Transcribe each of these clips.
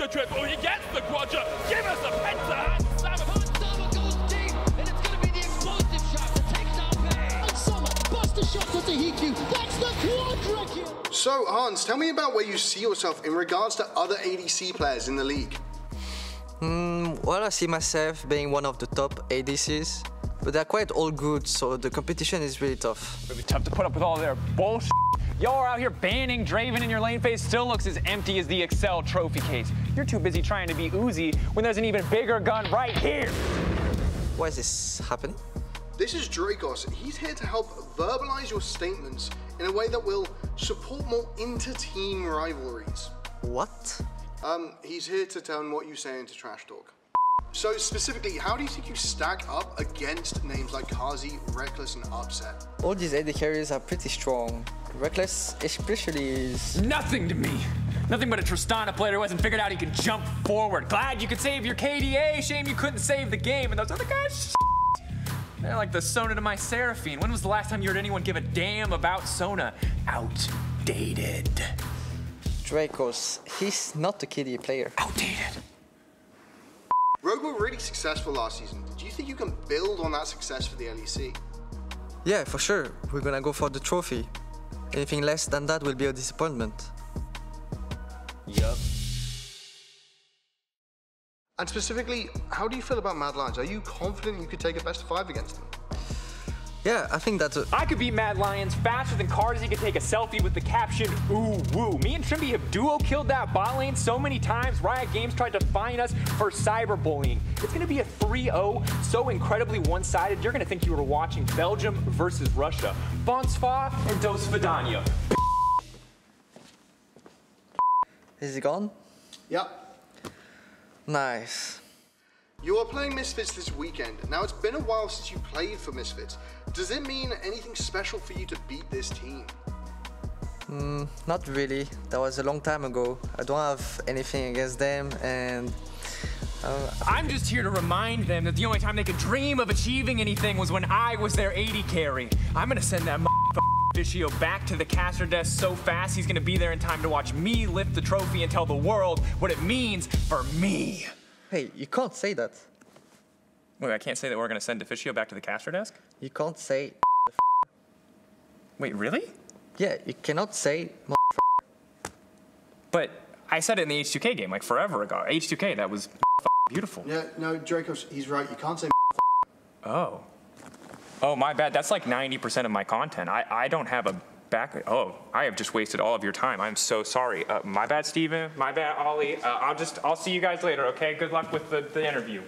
the triple. He gets the quadra. Give us a penta. Sama goes deep, and it's going to be the explosive shot that takes out Bay. And Sama busts the shot with the Hiku. That's the quadra kill. So, Hans, tell me about where you see yourself in regards to other ADC players in the league. Well, I see myself being one of the top ADCs, but they're quite all good, so the competition is really tough. It'll be tough to put up with all their bullshit. Y'all are out here banning Draven, and your lane phase still looks as empty as the Excel trophy case. You're too busy trying to be Uzi when there's an even bigger gun right here. Why is this happening? This is Drakos. He's here to help verbalize your statements in a way that will support more inter-team rivalries. What? He's here to turn what you say into trash talk. So specifically, how do you think you stack up against names like Kazi, Reckless, and Upset? All these AD carries are pretty strong. Reckless especially is... Nothing to me. Nothing but a Tristana player who hasn't figured out he can jump forward. Glad you could save your KDA. Shame you couldn't save the game. And those other guys, they're like the Sona to my Seraphine. When was the last time you heard anyone give a damn about Sona? Outdated. Drakos, he's not a KDA player. Outdated. Rogue were really successful last season. Do you think you can build on that success for the LEC? Yeah, for sure. We're gonna go for the trophy. Anything less than that will be a disappointment. Yup. And specifically, how do you feel about Mad Lions? Are you confident you could take a best of 5 against them? Yeah, I think that's I could beat Mad Lions faster than Carzy could take a selfie with the caption, ooh woo. Me and Trimby have duo killed that bot lane so many times, Riot Games tried to fine us for cyberbullying. It's gonna be a 3-0, so incredibly one-sided, you're gonna think you were watching Belgium versus Russia. Bonsoir and do svidaniya. Is he gone? Yeah. Nice. You are playing Misfits this weekend. Now, it's been a while since you played for Misfits. Does it mean anything special for you to beat this team? Not really. That was a long time ago. I don't have anything against them, and I'm just here to remind them that the only time they could dream of achieving anything was when I was their AD carry. I'm gonna send that Fischio back to the caster desk so fast he's gonna be there in time to watch me lift the trophy and tell the world what it means for me. hey, you can't say that. Wait, I can't say that we're gonna send Deficio back to the caster desk? You can't say. Wait, really? Yeah, you cannot say. But I said it in the H2K game, like forever ago. H2K, that was beautiful. Yeah, no, Drakos, he's right. You can't say. Oh. Oh, my bad. That's like 90% of my content. I don't have a back. Oh, I have just wasted all of your time. I'm so sorry. My bad, Steven. My bad, Ollie. I'll see you guys later, okay? Good luck with the interview.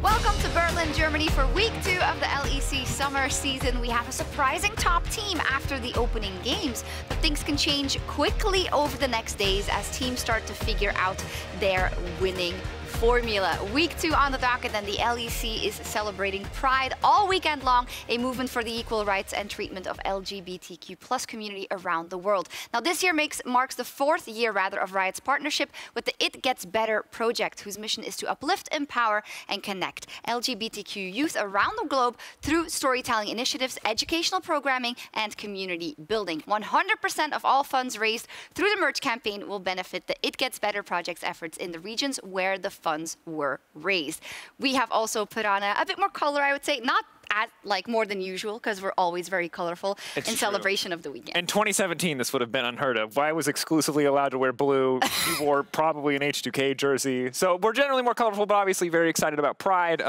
Welcome to Berlin, Germany for week 2 of the LEC summer season. We have a surprising top team after the opening games, but things can change quickly over the next days as teams start to figure out their winning formula. Week 2 on the docket, and the LEC is celebrating Pride all weekend long, a movement for the equal rights and treatment of LGBTQ+ community around the world. Now, this year marks the 4th year of Riot's partnership with the It Gets Better project, whose mission is to uplift, empower, and connect LGBTQ youth around the globe through storytelling initiatives, educational programming, and community building. 100% of all funds raised through the merch campaign will benefit the It Gets Better project's efforts in the regions where the funds were raised. We have also put on a bit more color, I would say, not as like more than usual because we're always very colorful in celebration of the weekend. In 2017, this would have been unheard of. I was exclusively allowed to wear blue. You wore probably an H2K jersey. So we're generally more colorful, but obviously very excited about Pride.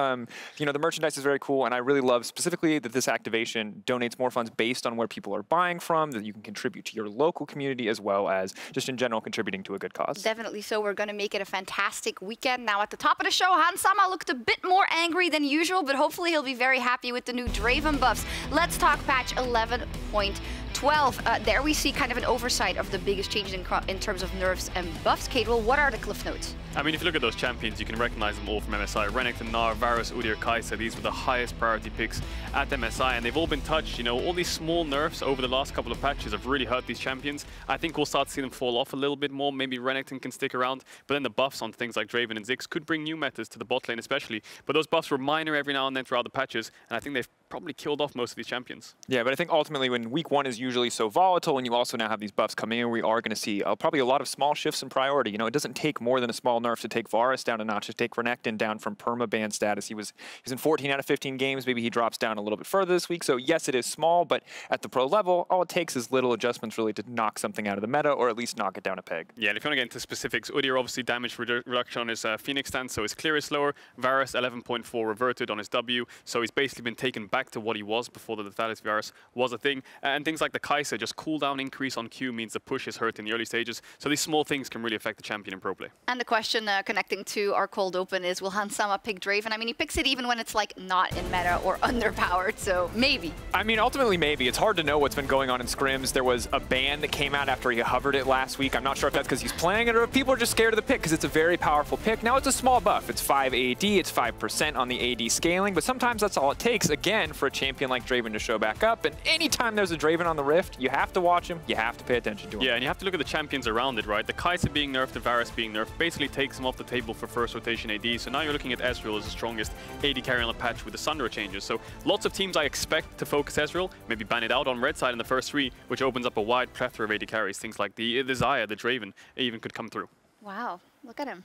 You know, the merchandise is very cool, and I really love specifically that this activation donates more funds based on where people are buying from, that you can contribute to your local community as well as just in general contributing to a good cause. Definitely so. We're going to make it a fantastic weekend. Now at the top of the show, Hansama looked a bit more angry than usual, but hopefully he'll be very happy with the new Draven buffs. Let's talk patch 11.12. There we see kind of an oversight of the biggest changes in terms of nerfs and buffs. Caedrel, what are the cliff notes? I mean, if you look at those champions, you can recognize them all from MSI. Renekton, Gnar, Varus, Udyr, Kai'Sa, these were the highest priority picks at MSI, and they've all been touched. You know, all these small nerfs over the last couple of patches have really hurt these champions. I think we'll start to see them fall off a little bit more. Maybe Renekton can stick around, but then the buffs on things like Draven and Ziggs could bring new metas to the bot lane especially. But those buffs were minor every now and then throughout the patches, and I think they've probably killed off most of these champions. Yeah, but I think ultimately when week 1 is usually so volatile and you also now have these buffs coming in, we are going to see probably a lot of small shifts in priority. You know, it doesn't take more than a small nerf to take Varus down a notch, to take Renekton down from perma-ban status. He's in 14 out of 15 games. Maybe he drops down a little bit further this week. So yes, it is small, but at the pro level, all it takes is little adjustments really to knock something out of the meta or at least knock it down a peg. Yeah, and if you want to get into specifics, Udyr obviously damage reduction on his Phoenix stance, so his clear is slower. Varus 11.4 reverted on his W, so he's basically been taken back to what he was before the Lethality Varus was a thing. And things like the Kai'Sa, just cooldown increase on Q means the push is hurt in the early stages. So these small things can really affect the champion in pro play. And the question connecting to our cold open is, will Hansama pick Draven? I mean, he picks it even when it's like not in meta or underpowered, so maybe. I mean, ultimately maybe. It's hard to know what's been going on in scrims. There was a ban that came out after he hovered it last week. I'm not sure if that's because he's playing it or if people are just scared of the pick because it's a very powerful pick. Now it's a small buff. It's 5 AD, it's 5% on the AD scaling, but sometimes that's all it takes, again, for a champion like Draven to show back up. And anytime there's a Draven on the Rift, you have to watch him, you have to pay attention to him. Yeah, and you have to look at the champions around it, right? The Kai'Sa being nerfed, the Varus being nerfed, basically takes him off the table for first rotation AD. So now you're looking at Ezreal as the strongest AD carry on the patch with the Sundra changes. So lots of teams I expect to focus Ezreal, maybe ban it out on red side in the first 3, which opens up a wide plethora of AD carries. Things like the Xayah, the Draven, even could come through. Wow, look at him.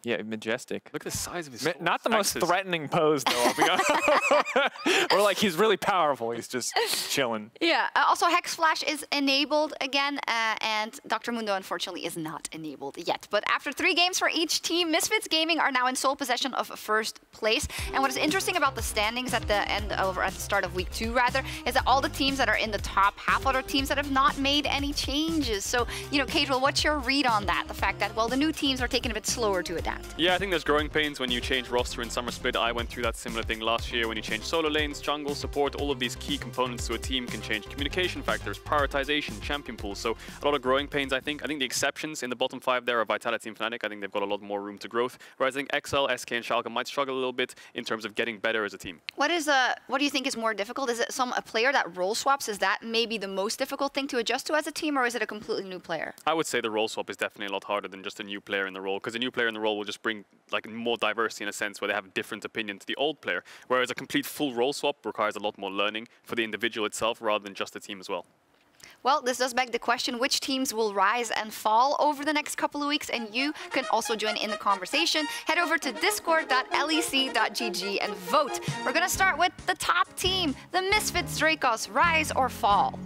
Yeah, majestic. Look at the size of his Not the most threatening pose, though, I'll be honest. Or like he's really powerful. He's just chilling. Yeah. Also, Hex Flash is enabled again, and Dr. Mundo, unfortunately, is not enabled yet. But after 3 games for each team, Misfits Gaming are now in sole possession of first place. And what is interesting about the standings at the start of week 2, rather, is that all the teams that are in the top half are teams that have not made any changes. So, you know, Caedrel, what's your read on that? The fact that, well, the new teams are taking a bit slower to adapt. Yeah, I think there's growing pains when you change roster in Summer Split. I went through that similar thing last year when you change solo lanes, jungle, support, all of these key components to a team can change communication factors, prioritization, champion pools. So a lot of growing pains, I think. I think the exceptions in the bottom 5 there are Vitality and Fnatic. I think they've got a lot more room to growth. Whereas I think XL, SK, and Schalke might struggle a little bit in terms of getting better as a team. What do you think is more difficult? Is it a player that role swaps? Is that maybe the most difficult thing to adjust to as a team, or is it a completely new player? I would say the role swap is definitely a lot harder than just a new player in the role, because a new player in the role will just bring like more diversity in a sense where they have a different opinion to the old player, whereas a complete full role swap requires a lot more learning for the individual itself rather than just the team as well. Well, this does beg the question, which teams will rise and fall over the next couple of weeks? And you can also join in the conversation. Head over to discord.lec.gg and vote. We're going to start with the top team, the Misfits Drakos. Rise or fall?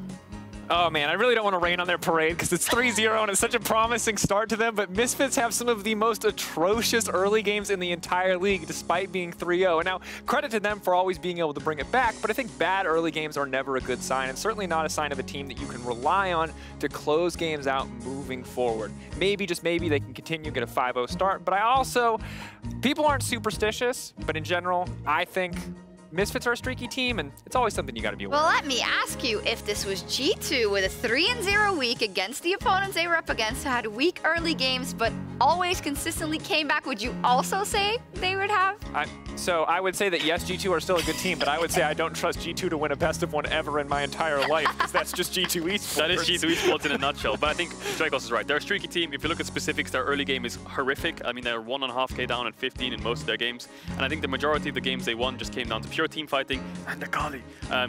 Oh man, I really don't want to rain on their parade because it's 3-0 and it's such a promising start to them, but Misfits have some of the most atrocious early games in the entire league despite being 3-0. And now, credit to them for always being able to bring it back, but I think bad early games are never a good sign, and certainly not a sign of a team that you can rely on to close games out moving forward. Maybe, just maybe, they can continue, get a 5-0 start, but people aren't superstitious, but in general, I think Misfits are a streaky team, and it's always something you got to be aware of. Well, let me ask you, if this was G2 with a 3-0 week against the opponents they were up against, who had weak early games, but always consistently came back, would you also say they would have? So I would say that yes, G2 are still a good team, but I would say I don't trust G2 to win a best of 1 ever in my entire life, because that's just G2 esports. That is G2 esports in a nutshell. But I think Drakos is right. They're a streaky team. If you look at specifics, their early game is horrific. I mean, they're 1.5K down at 15 in most of their games. And I think the majority of the games they won just came down to pure team fighting and the Kali.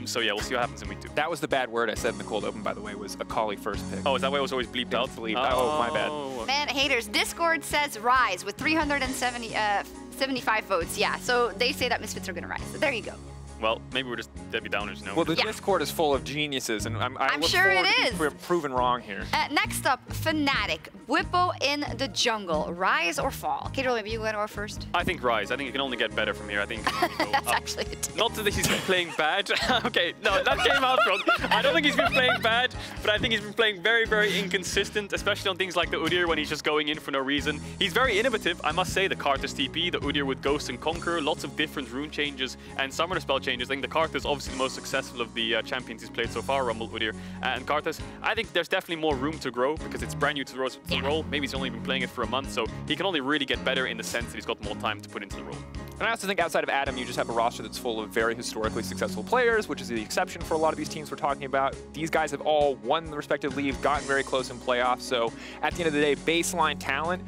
So yeah, we'll see what happens in week 2. That was the bad word I said in the cold open, by the way, was a Kali first pick. Oh, is that why it was always bleeped out? Oh, my bad. Man, haters. Discord says rise with 375 votes. Yeah, so they say that Misfits are going to rise. So there you go. Well, maybe we're just Debbie Downers, you know? Well, the Discord is full of geniuses, and I'm look sure forward it to being proven wrong here. Next up, Fnatic. Whippo in the jungle. Rise or fall? Caedrel, maybe you go to first. I think Rise. I think it can only get better from here. I think That's actually a tip. Not that he's been playing bad. Okay, no, that came out wrong. I don't think he's been playing bad, but I think he's been playing very, very inconsistent, especially on things like the Udyr when he's just going in for no reason. He's very innovative, I must say. The Karthus TP, the Udyr with Ghost and Conquer, lots of different rune changes and summoner spell changes. I think the Karthus is obviously the most successful of the champions he's played so far, Rumble, Udyr, and Karthus. I think there's definitely more room to grow because it's brand new to the role. Maybe he's only been playing it for a month, so he can only really get better in the sense that he's got more time to put into the role. And I also think outside of Adam, you just have a roster that's full of very historically successful players, which is the exception for a lot of these teams we're talking about. These guys have all won the respective league, gotten very close in playoffs, so at the end of the day, baseline talent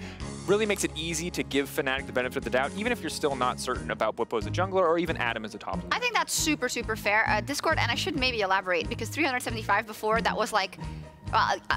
really makes it easy to give Fnatic the benefit of the doubt, even if you're still not certain about Whippo as a jungler or even Adam as a top laner. I think that's super, super fair. Discord, and I should maybe elaborate, because 375 before, that was like,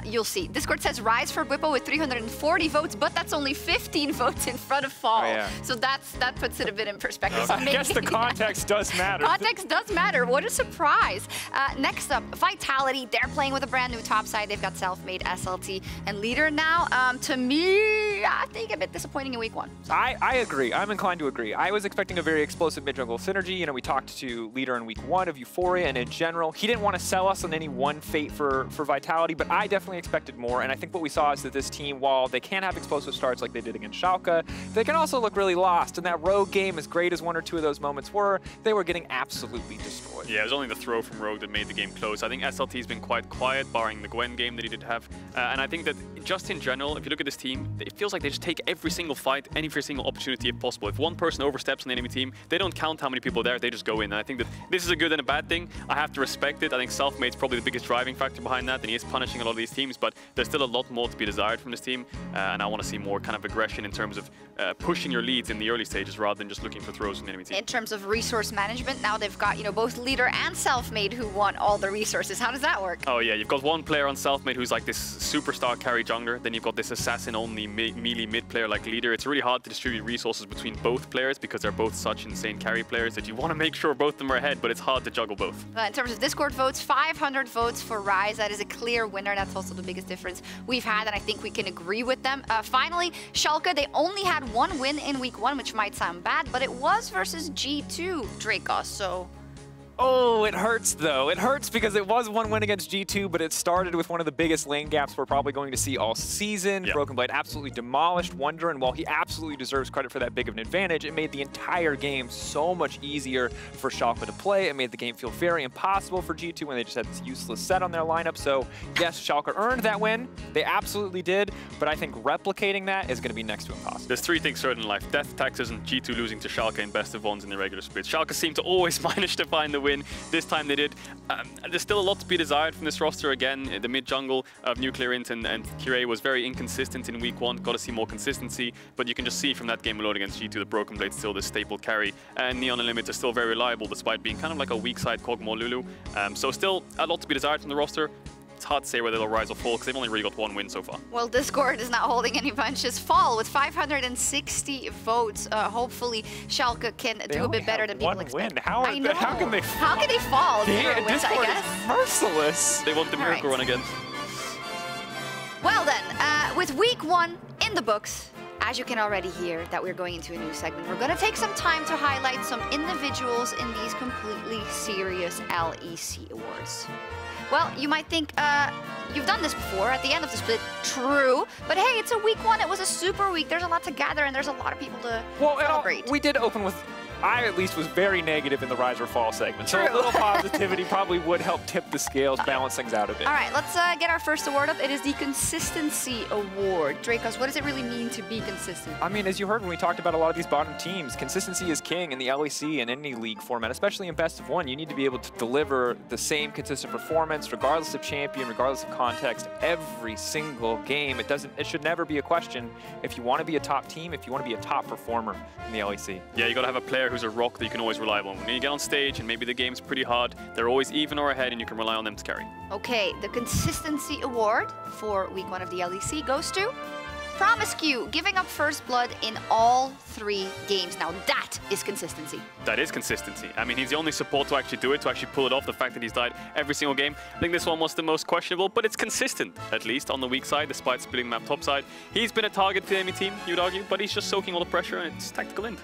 you'll see. Discord says Rise for Whippo with 340 votes, but that's only 15 votes in front of Fall. Oh, yeah. So that puts it a bit in perspective. So I guess the context does matter. Context does matter. What a surprise. Next up, Vitality. They're playing with a brand new top side. They've got Selfmade, SLT, and Leader now. To me, I think a bit disappointing in week 1. So. I agree. I'm inclined to agree. I was expecting a very explosive mid-jungle synergy. You know, we talked to Leader in week 1 of Euphoria, and in general, he didn't want to sell us on any one fate for Vitality, but I definitely expected more, and I think what we saw is that this team, while they can have explosive starts like they did against Schalke, they can also look really lost. And that Rogue game, as great as 1 or 2 of those moments were, they were getting absolutely destroyed. Yeah, it was only the throw from Rogue that made the game close. I think SLT's been quite quiet, barring the Gwen game that he did have. And I think that just in general, if you look at this team, it feels like they just take every single fight, every single opportunity if possible. If one person oversteps on the enemy team, they don't count how many people are there, they just go in. And I think that this is a good and a bad thing. I have to respect it. I think Selfmade's probably the biggest driving factor behind that, and he is punishing a lot of these teams, but there's still a lot more to be desired from this team, and I want to see more kind of aggression in terms of pushing your leads in the early stages rather than just looking for throws from the enemy team. In terms of resource management, now they've got, you know, both Leader and Selfmade who want all the resources. How does that work? Oh yeah, you've got one player on Selfmade who's like this superstar carry jungler, then you've got this assassin-only melee mid player like Leader. It's really hard to distribute resources between both players because they're both such insane carry players that you want to make sure both of them are ahead, but it's hard to juggle both. In terms of Discord votes, 500 votes for Rise. That is a clear winner. That's also the biggest difference we've had, and I think we can agree with them. Finally, Schalke, they only had 1 win in week 1, which might sound bad, but it was versus G2 Drakos, so... Oh, it hurts though. It hurts because it was 1 win against G2, but it started with one of the biggest lane gaps we're probably going to see all season. Yep. Broken Blade absolutely demolished Wonder, and while he absolutely deserves credit for that big of an advantage, it made the entire game so much easier for Schalke to play. It made the game feel very impossible for G2 when they just had this useless set on their lineup. So yes, Schalke earned that win. They absolutely did, but I think replicating that is going to be next to impossible. There's 3 things certain in life: death, taxes, and G2 losing to Schalke in best of ones in the regular split. Schalke seem to always manage to find the win. This time they did. There's still a lot to be desired from this roster. Again, the mid-jungle of Nuclear Int and Kirei was very inconsistent in week 1. Got to see more consistency, but you can just see from that game alone against G2 that Broken Blade's still the staple carry, and Neon Unlimited is still very reliable despite being kind of like a weak side Kog'Maw Lulu. So still a lot to be desired from the roster. It's hard to say whether they'll rise or fall because they've only really got 1 win so far. Well, Discord is not holding any punches. Fall with 560 votes. Hopefully, Schalke can do a bit better than people expect. How can they fall? How can they fall? Damn, wins, Discord I guess. is merciless. They want the miracle run again. Well then, with week 1 in the books, as you can already hear that we're going into a new segment, we're going to take some time to highlight some individuals in these completely serious LEC awards. Well, you might think, you've done this before at the end of the split. True. But hey, it's a week 1. It was a super week. There's a lot to gather, and there's a lot of people to celebrate. We did open with... I, at least, was very negative in the Rise or Fall segment. True. So a little positivity probably would help tip the scales, balance things out a bit. All right, let's get our first award up. It is the Consistency Award. Drakos, what does it really mean to be consistent? I mean, as you heard when we talked about a lot of these bottom teams, consistency is king in the LEC and any league format, especially in best of 1. You need to be able to deliver the same consistent performance, regardless of champion, regardless of context, every single game. It should never be a question if you want to be a top team, if you want to be a top performer in the LEC. Yeah, you got to have a player who's a rock that you can always rely on. When you get on stage and maybe the game's pretty hard, they're always even or ahead and you can rely on them to carry. Okay, the Consistency Award for week 1 of the LEC goes to... Promiscu giving up first blood in all 3 games. Now that is consistency. That is consistency. I mean, he's the only support to actually do it, to actually pull it off. The fact that he's died every single game. I think this one was the most questionable, but it's consistent, at least on the weak side, despite splitting the map topside. He's been a target to any team, you'd argue, but he's just soaking all the pressure, and it's tactical end.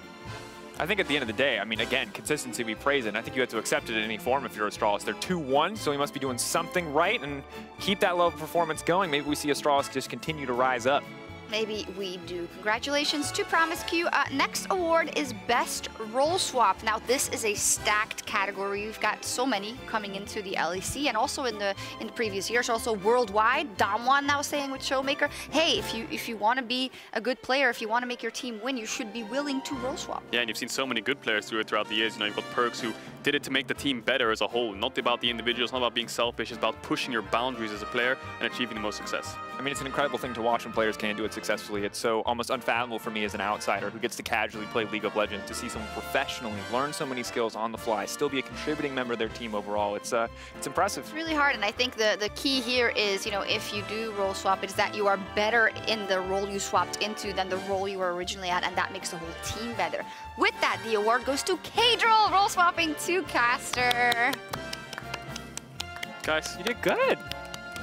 I think at the end of the day, I mean, again, consistency, we praise it, and I think you have to accept it in any form if you're Astralis. They're 2-1, so he must be doing something right and keep that level of performance going. Maybe we see Astralis just continue to rise up. Maybe we do. Congratulations to Promiscu. Next award is Best Role Swap. Now, this is a stacked category. We've got so many coming into the LEC and also in the previous years, also worldwide. Damwon now saying with Showmaker, hey, if you want to be a good player, if you want to make your team win, you should be willing to role swap. Yeah, and you've seen so many good players do it throughout the years. You know, you've got Perks who did it to make the team better as a whole. Not about the individuals, not about being selfish. It's about pushing your boundaries as a player and achieving the most success. I mean, it's an incredible thing to watch when players can do it successfully. It's so almost unfathomable for me as an outsider who gets to casually play League of Legends to see someone professionally learn so many skills on the fly, still be a contributing member of their team overall. It's impressive. It's really hard, and I think the key here is, you know, if you do role swap, it's that you are better in the role you swapped into than the role you were originally at, and that makes the whole team better. With that, the award goes to Caedrel, role swapping to Caster. Guys, You did good.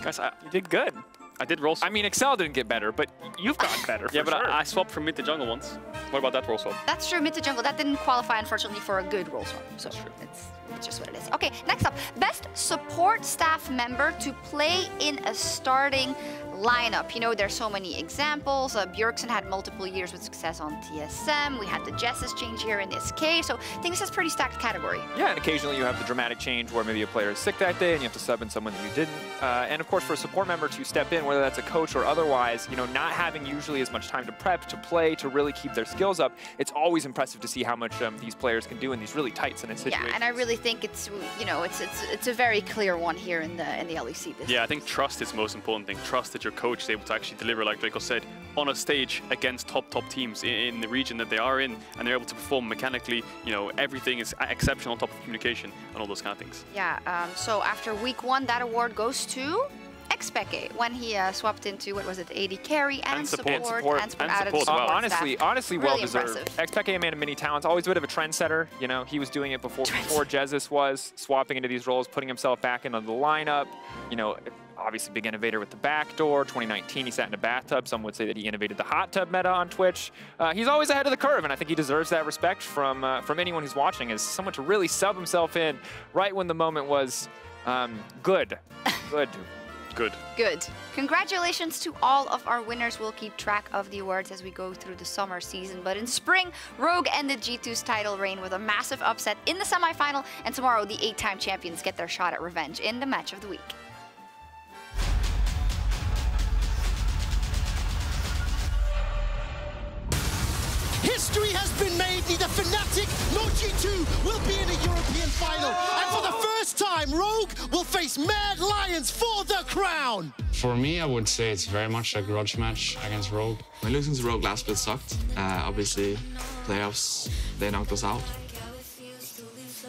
guys, You did good. I did roll swap. I mean, Excel didn't get better, but you've gotten better. Yeah, but sure. I swapped from mid to jungle once. What about that roll swap? That's true, mid to jungle. That didn't qualify, unfortunately, for a good role swap. So That's true. It's just what it is. Okay, next up, best support staff member to play in a starting lineup. You know, there's so many examples. Bjergsen had multiple years with success on TSM. We had the Jesses change here in SK. So I think this is a pretty stacked category. Yeah, and occasionally you have the dramatic change where maybe a player is sick that day and you have to sub in someone that you didn't. And of course, for a support member to step in, whether that's a coach or otherwise, you know, not having usually as much time to prep, to play, to really keep their skills up, it's always impressive to see how much these players can do in these really tight situations. Yeah, and I really think it's, you know, it's a very clear one here in the LEC. Yeah, I think trust is the most important thing. Trust that your coach is able to actually deliver, like Drakos said, on a stage against top teams in the region that they are in, and they're able to perform mechanically. You know, everything is exceptional on top of communication and all those kind of things. Yeah, so after week 1, that award goes to FLICKR when he swapped into, what was it, AD carry and support out of the support honestly, really well deserved. impressive. FLICKR man of many talents, always a bit of a trendsetter. You know, he was doing it before Jesses was, swapping into these roles, putting himself back into the lineup. You know, obviously big innovator with the backdoor. 2019, he sat in a bathtub. Some would say that he innovated the hot tub meta on Twitch. He's always ahead of the curve, and I think he deserves that respect from anyone who's watching, as someone to really sub himself in right when the moment was good. Good. Congratulations to all of our winners. We'll keep track of the awards as we go through the summer season. But in spring, Rogue ended G2's title reign with a massive upset in the semifinal. And tomorrow, the 8-time champions get their shot at revenge in the match of the week. History has been made. Neither Fnatic nor G2 will be in a European final. And for the first time, Rogue will face Mad Lions for the crown. For me, I would say it's very much a grudge match against Rogue. When losing to Rogue last split sucked. Obviously, playoffs, they knocked us out.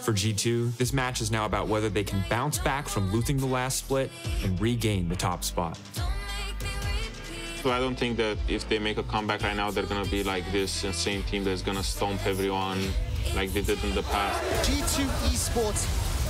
For G2, this match is now about whether they can bounce back from losing the last split and regain the top spot. So I don't think that if they make a comeback right now, they're going to be like this insane team that's going to stomp everyone like they did in the past. G2 Esports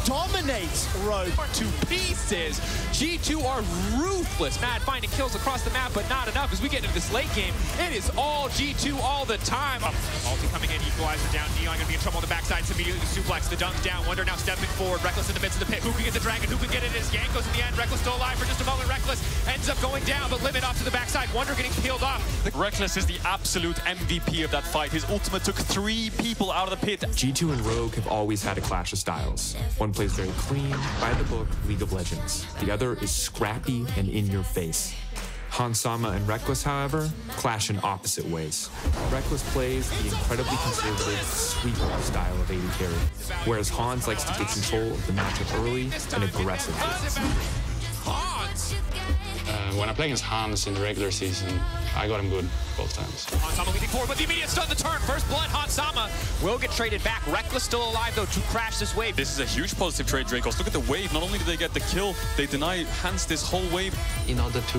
dominates Rogue to pieces. G2 are ruthless. Mad finding kills across the map, but not enough as we get into this late game. It is all G2 all the time. Ulti coming in, equalizer down. Neon gonna be in trouble on the backside. Immediately suplex the dunk down. Wonder now stepping forward. Reckless in the midst of the pit. Who can get the dragon? Who can get it? As Yank goes in the end. Reckless still alive for just a moment. Reckless ends up going down, but Limit off to the backside. Wonder getting peeled off. Reckless is the absolute MVP of that fight. His ultimate took 3 people out of the pit. G2 and Rogue have always had a clash of styles. One plays very clean, by the book, League of Legends. The other is scrappy and in your face. Hansama and Reckless, however, clash in opposite ways. Reckless plays the incredibly conservative, sweeper style of AD carry, whereas Hans likes to take control of the matchup early and aggressively. Hans When I play against Hans in the regular season, I got him good both times. Hansama leading forward, but the immediate stun the turn. First blood, Hansama will get traded back. Reckless still alive, though, to crash this wave. This is a huge positive trade, Drakos. Look at the wave. Not only did they get the kill, they deny Hans this whole wave. In order to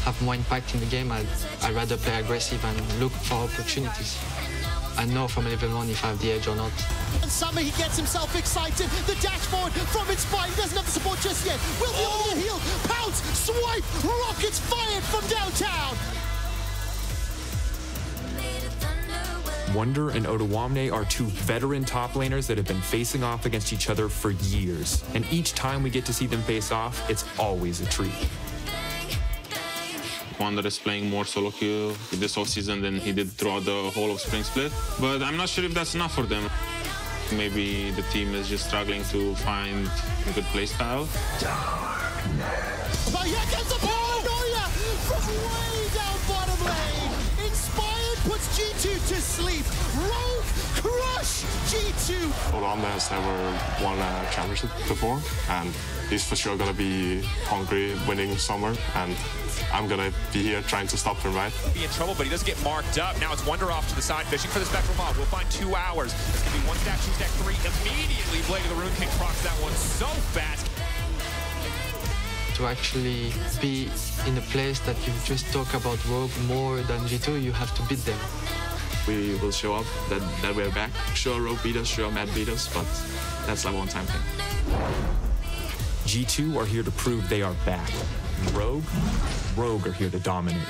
have more impact in the game, I'd rather play aggressive and look for opportunities. I know from level 1 if I have the edge or not. And Summer, he gets himself excited. The dashboard from Inspire, he doesn't have the support just yet. Will be able to heal. Pounce, swipe, rockets fired from downtown. Wonder and Otawamne are two veteran top laners that have been facing off against each other for years. And each time we get to see them face off, it's always a treat. Wonder is playing more solo queue this offseason than he did throughout the whole of Spring Split. But I'm not sure if that's enough for them. Maybe the team is just struggling to find a good playstyle. But here comes the paranoia from way down bottom lane. Inspired puts G2 to sleep. Rogue crush G2. Otawamne has never won a championship before, and he's for sure gonna be hungry winning summer, and I'm gonna be here trying to stop him, right? Be in trouble, but he doesn't get marked up. Now it's Wonder off to the side, fishing for the Spectral Mob. We'll find 2 hours. It's gonna be 1 stack, 2 stack, 3. Immediately, Blade of the Rune King procs that one so fast. To actually be in a place that you just talk about Rogue more than G2, you have to beat them. We will show up that we're back. Sure, Rogue beat us, sure, Matt beat us, but that's like a one-time thing. G2 are here to prove they are back. Rogue are here to dominate.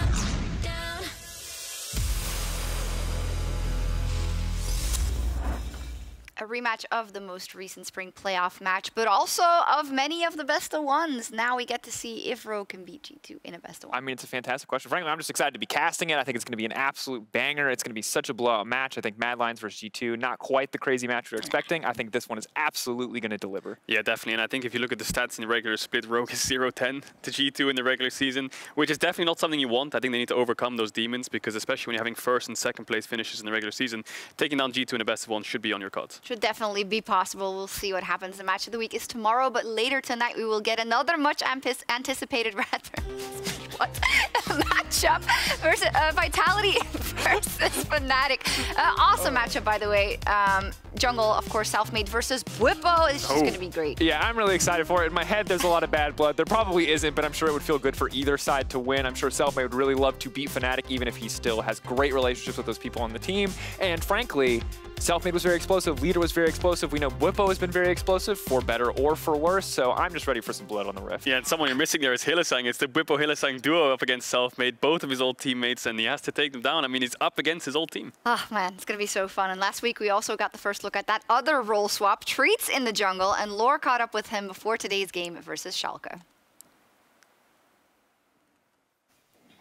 A rematch of the most recent spring playoff match, but also of many of the best of ones. Now we get to see if Rogue can beat G2 in a best of one. I mean, it's a fantastic question. Frankly, I'm just excited to be casting it. I think it's going to be an absolute banger. It's going to be such a blowout match. I think Mad Lions versus G2, not quite the crazy match we were expecting. I think this one is absolutely going to deliver. Yeah, definitely. And I think if you look at the stats in the regular split, Rogue is 0-10 to G2 in the regular season, which is definitely not something you want. I think they need to overcome those demons, because especially when you're having first and second place finishes in the regular season, taking down G2 in a best of one should be on your cards. Should definitely be possible. We'll see what happens. The match of the week is tomorrow, but later tonight we will get another much anticipated matchup versus Vitality versus Fnatic. Awesome matchup, by the way. Jungle, of course, Selfmade versus Bwipo is just going to be great. Yeah, I'm really excited for it. In my head, there's a lot of bad blood. There probably isn't, but I'm sure it would feel good for either side to win. I'm sure Selfmade would really love to beat Fnatic, even if he still has great relationships with those people on the team. And frankly, Selfmade was very explosive. Leader was very explosive. We know Bwipo has been very explosive, for better or for worse. So I'm just ready for some blood on the Rift. Yeah, and someone you're missing there is Hylissang. It's the Bwipo-Hylissang duo up against Selfmade, both of his old teammates, and he has to take them down. I mean, he's up against his old team. Oh man, it's going to be so fun. And last week we also got the first look at that other role swap, Treats in the jungle, and Lore caught up with him before today's game versus Schalke.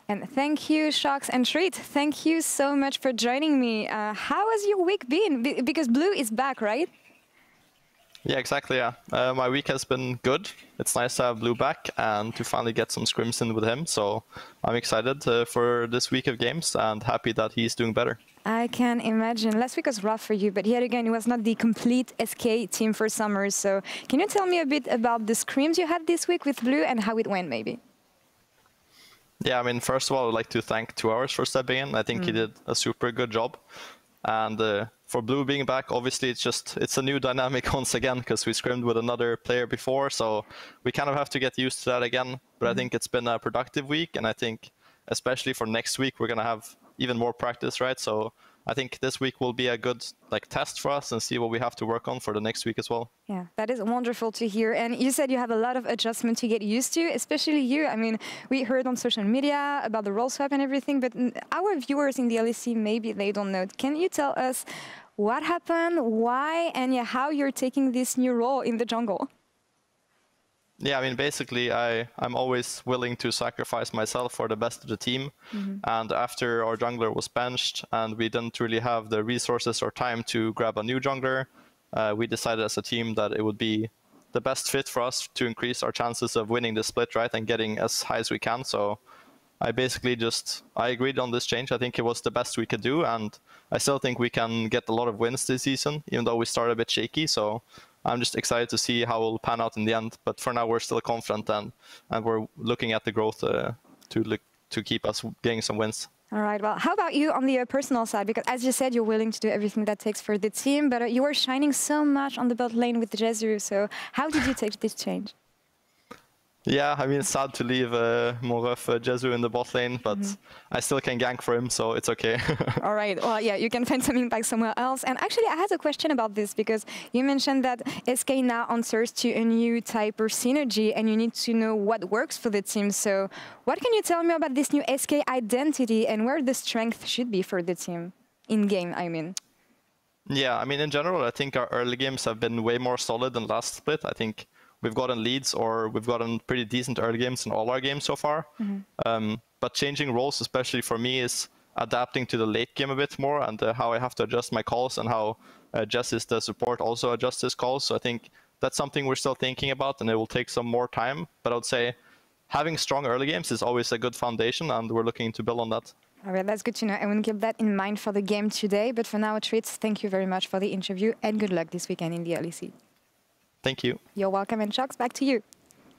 And thank you, Sjokz and Treat. Thank you so much for joining me. How has your week been? Because Blue is back, right? Yeah, exactly, yeah. My week has been good. It's nice to have Blue back and to finally get some scrims in with him. So I'm excited for this week of games and happy that he's doing better. I can imagine. Last week was rough for you, but yet again, it was not the complete SK team for summer. So can you tell me a bit about the scrims you had this week with Blue and how it went, maybe? Yeah, I mean, first of all, I'd like to thank 2 Hours for stepping in. I think he did a super good job. And for Blue being back, obviously, it's a new dynamic once again, because we scrimmed with another player before. So we kind of have to get used to that again. But I think it's been a productive week. And I think, especially for next week, we're going to have even more practice, right? So I think this week will be a good test for us and see what we have to work on for the next week as well. Yeah, that is wonderful to hear. And you said you have a lot of adjustment to get used to, especially you. I mean, we heard on social media about the role swap and everything, but our viewers in the LEC, maybe they don't know. Can you tell us what happened, why, and how you're taking this new role in the jungle? Yeah, I mean, basically, I'm always willing to sacrifice myself for the best of the team. And after our jungler was benched and we didn't really have the resources or time to grab a new jungler, we decided as a team that it would be the best fit for us to increase our chances of winning the split, right, and getting as high as we can. So I basically I agreed on this change. I think it was the best we could do, and I still think we can get a lot of wins this season, even though we started a bit shaky. So I'm just excited to see how it will pan out in the end. But for now, we're still confident, and we're looking at the growth to keep us getting some wins. All right, well, how about you on the personal side? Because as you said, you're willing to do everything that takes for the team, but you were shining so much on the bot lane with Jezu. So how did you take this change? Yeah, I mean, it's sad to leave mon ref Jezu in the bot lane, but I still can gank for him, so it's okay. All right, well, yeah, you can find some impact somewhere else. And actually, I had a question about this, because you mentioned that SK now answers to a new type of synergy, and you need to know what works for the team. So what can you tell me about this new SK identity and where the strength should be for the team? In-game, I mean. Yeah, I mean, in general, I think our early games have been way more solid than last split. I think we've gotten leads, or we've gotten pretty decent early games in all our games so far. But changing roles, especially for me, is adapting to the late game a bit more, and how I have to adjust my calls, and how Jess, the support, also adjusts his calls. So I think that's something we're still thinking about, and it will take some more time. But I would say having strong early games is always a good foundation, and we're looking to build on that. All right, that's good to know. I will keep that in mind for the game today. But for now, Treats, thank you very much for the interview, and good luck this weekend in the LEC. Thank you. You're welcome, and Sjokz, back to you.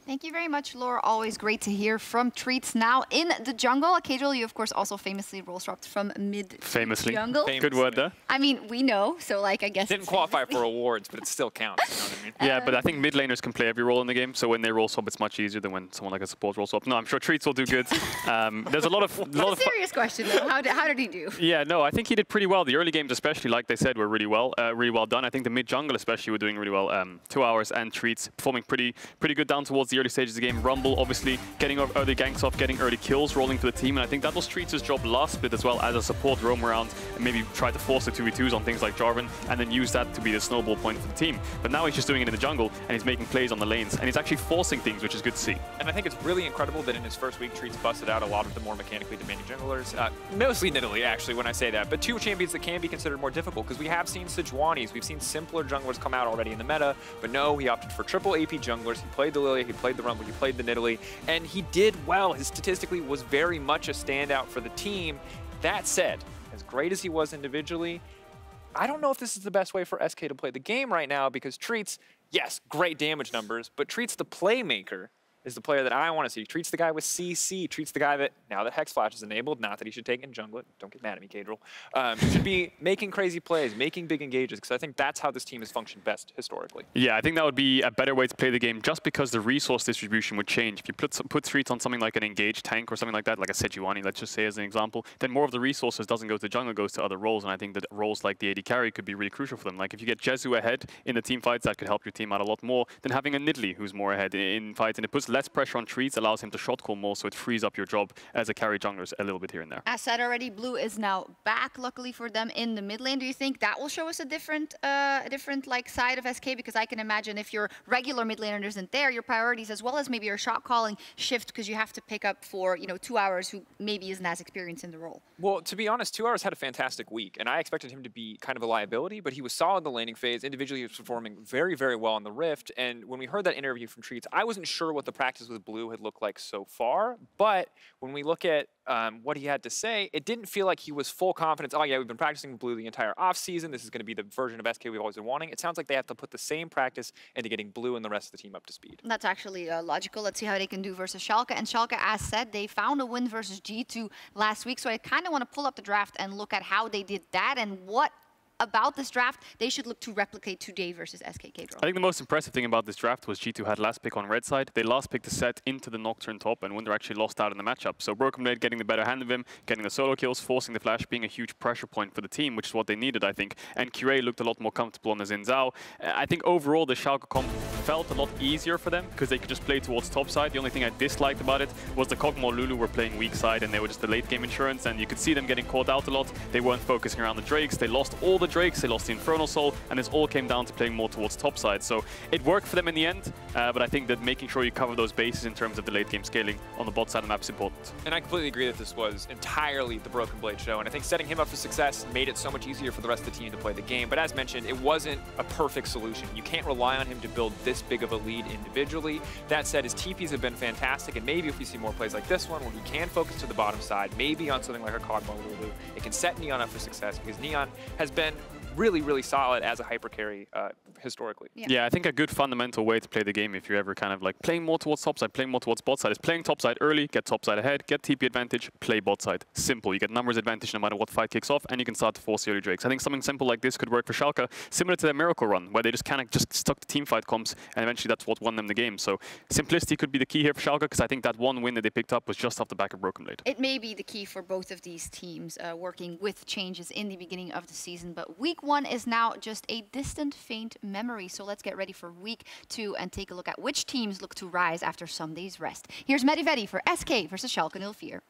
Thank you very much, Laura. Always great to hear from Treats. Now in the jungle, Caedrel, you of course also famously role swapped from mid Famously. jungle. Good word there. I mean, we know, so like I guess didn't qualify for awards, but it still counts. You know what I mean? Yeah, but I think mid laners can play every role in the game, so when they role swap, it's much easier than when someone like a support role swap. No, I'm sure Treats will do good. There's a lot of serious question though. How did he do? Yeah, no, I think he did pretty well. The early games, especially, like they said, were really well done. I think the mid jungle, especially, were doing really well. 2 hours and Treats performing pretty good down towards the early stages of the game. Rumble, obviously, getting early ganks off, getting early kills, rolling to the team, and I think that was Treats' job last split as well, as a support, roam around and maybe try to force the 2v2s on things like Jarvan, and then use that to be the snowball point for the team. But now he's just doing it in the jungle, and he's making plays on the lanes, and he's actually forcing things, which is good to see. And I think it's really incredible that in his first week, Treats busted out a lot of the more mechanically demanding junglers, mostly Nidalee, actually, when I say that, but two champions that can be considered more difficult, because we have seen Sejuani's, we've seen simpler junglers come out already in the meta, but no, he opted for triple AP junglers. He played the Lilia, he played the Rumble, he played the Nidalee, and he did well. His statistically was very much a standout for the team. That said, as great as he was individually, I don't know if this is the best way for SK to play the game right now, because Treats, yes, great damage numbers, but Treats the playmaker is the player that I want to see. Treats the guy with CC, Treats the guy that, now that Hex Flash is enabled, not that he should take and jungle it, don't get mad at me, Caedrel, should be making crazy plays, making big engages, because I think that's how this team has functioned best historically. Yeah, I think that would be a better way to play the game, just because the resource distribution would change. If you put Treats on something like an engaged tank or something like that, like a Sejuani, let's just say as an example, then more of the resources doesn't go to jungle, goes to other roles, and I think that roles like the AD carry could be really crucial for them. Like if you get Jezu ahead in the team fights, that could help your team out a lot more than having a Nidalee who's more ahead in fights, and it puts less pressure on Treats, allows him to shot call more, so it frees up your job as a carry jungler a little bit here and there. As said already, Blue is now back, luckily for them, in the mid lane. Do you think that will show us a different like side of SK? Because I can imagine if your regular mid laner isn't there, your priorities as well as maybe your shot calling shift, because you have to pick up for 2 hours who maybe isn't as experienced in the role. Well, to be honest, 2 hours had a fantastic week, and I expected him to be kind of a liability, but he was solid in the laning phase. Individually, he was performing very, very well in the Rift, and when we heard that interview from Treats, I wasn't sure what the practice with Blue had looked like so far, but when we look at what he had to say, it didn't feel like he was full confidence. Oh yeah, we've been practicing with Blue the entire off-season. This is going to be the version of SK we've always been wanting. It sounds like they have to put the same practice into getting Blue and the rest of the team up to speed. That's actually logical. Let's see how they can do versus Schalke. And Schalke, as said, they found a win versus G2 last week, so I kind of want to pull up the draft and look at how they did that and what about this draft they should look to replicate today versus SK Caedrel. I think the most impressive thing about this draft was G2 had last pick on red side. They last picked the set into the Nocturne top, and Wunder actually lost out in the matchup. So Broken Blade getting the better hand of him, getting the solo kills, forcing the flash, being a huge pressure point for the team, which is what they needed, I think. And Curé looked a lot more comfortable on the Xin Zhao. I think overall the Schalke comp felt a lot easier for them because they could just play towards top side. The only thing I disliked about it was the Kog'Maw Lulu were playing weak side, and they were just the late game insurance, and you could see them getting caught out a lot. They weren't focusing around the Drakes. They lost all the Drakes. They lost the Infernal Soul, and this all came down to playing more towards top side. So it worked for them in the end, but I think that making sure you cover those bases in terms of the late game scaling on the bot side of the map is important. And I completely agree that this was entirely the Broken Blade show, and I think setting him up for success made it so much easier for the rest of the team to play the game. But as mentioned, it wasn't a perfect solution. You can't rely on him to build this big of a lead individually. That said, his TPs have been fantastic, and maybe if we see more plays like this one where he can focus to the bottom side, maybe on something like a Kog'Maw Lulu, it can set Neon up for success, because Neon has been really, really solid as a hyper carry historically. Yeah, I think a good fundamental way to play the game if you're ever kind of like playing more towards topside, playing more towards bot side is playing topside early, get topside ahead, get TP advantage, play bot side. Simple. You get numbers advantage no matter what fight kicks off, and you can start to force the early drakes. I think something simple like this could work for Sjokz, similar to their Miracle run, where they just kind of just stuck to team fight comps, and eventually that's what won them the game. So simplicity could be the key here for Sjokz, because I think that one win that they picked up was just off the back of Broken Blade. It may be the key for both of these teams, working with changes in the beginning of the season, but week 1 is now just a distant, faint memory. So let's get ready for week 2 and take a look at which teams look to rise after Sunday's rest. Here's Medivetti for SK versus Schalke 04.